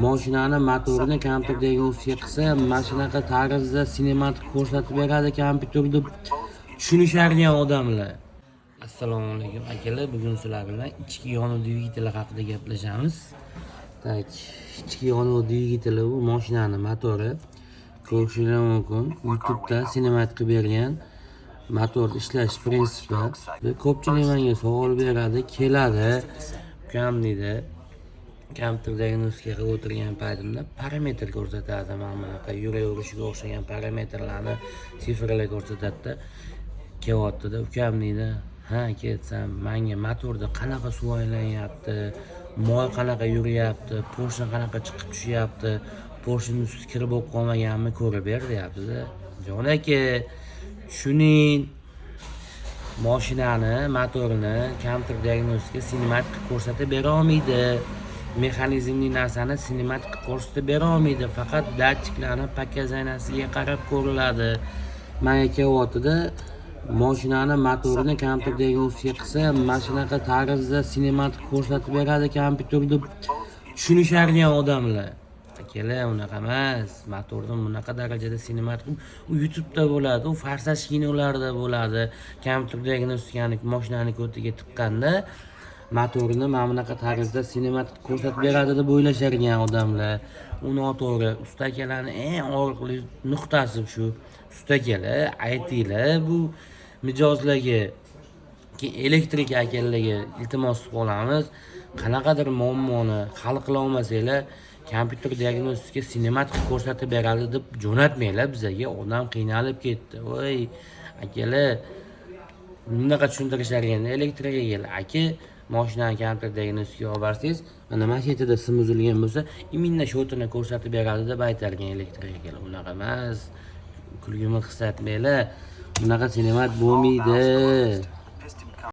mashinani motorini kompyuter diagnostika qilsa, mana shunaqa tarzda sinematik ko'rsatib beradi kompyuter deb tushunishadigan odamlar. Assalomu alaykum akalar, bugun sizlar bilan ichki yonuv dvigateli haqida gaplashamiz. Tak, ichki yonuv dvigateli bu mashinani motori. Ko'rishingiz mumkin. YouTube'da sinematik qilib bergan motor ishlash prinsipi. Ko'pchilik menga savol beradi, keladi, ukamnida kompyuter diagnostika qilib o'tirgan paytimda parametr ko'rsatadi. Mana bunaqa yuraverishiga o'xshagan parametrlarni, sifrlar ko'rsatadi. Kelyapti-da, ukamnida ha ketsam, menga motorda qanaqa suv aylanyapti, moy qanaqa yuryapti, porshni qanaqa chiqib tushyapti, porshni usti kirib bo'lib qolmaganmi ko'rib ber deyapti-da. Jon aka, shuning mashinani motorini kompyuter diagnostika sinematik ko'rsatib bera olmaydi. Mexanizmli narsani sinematik ko'rsatib bera olmaydi. Faqat datchiklarni pokazaniyasiga qarab ko'riladi. Menga kelyapti-da, mashinani motorini kompyuter diagnostika qilsa, mana shunaqa tarzda sinematik ko'rsatib beradi kompyuter deb tushunishadigan odamlar. Akalar, unaqa emas. Motorni bunaqa darajada sinematik u YouTube'da bo'ladi, u farsaj kinolarda bo'ladi. Kompyuter diagnostikani mashinani ko'tiga tiqqanda motorini mana bunaqa tarzda sinematik ko'rsatib beradi deb o'ylashadigan odamlar. U noto'g'ri. Usta akalarning eng og'riqli nuqtasi shu. Usta akalar, aytinglar bu mijozlarga, elektrik akalarga iltimos qilamiz. Qanaqadir muammoni hal qila olmasanglar, kompyuter diagnostika sinematik ko'rsatib beradi deb jo'natmanglar bizga. Odam qiynalib ketdi. Voy, akalar, bunaqa tushuntirishadigan elektrikaga kel. Aka, mashinani kompyuter diagnostikaga olib borsangiz, mana mashinada sim uzilgan bo'lsa, iminna shotini ko'rsatib beradi deb aytargan elektrikaga kel. Unaqa emas. Kulgimni his etmanglar. Bunaqa sinematik bo'lmaydi.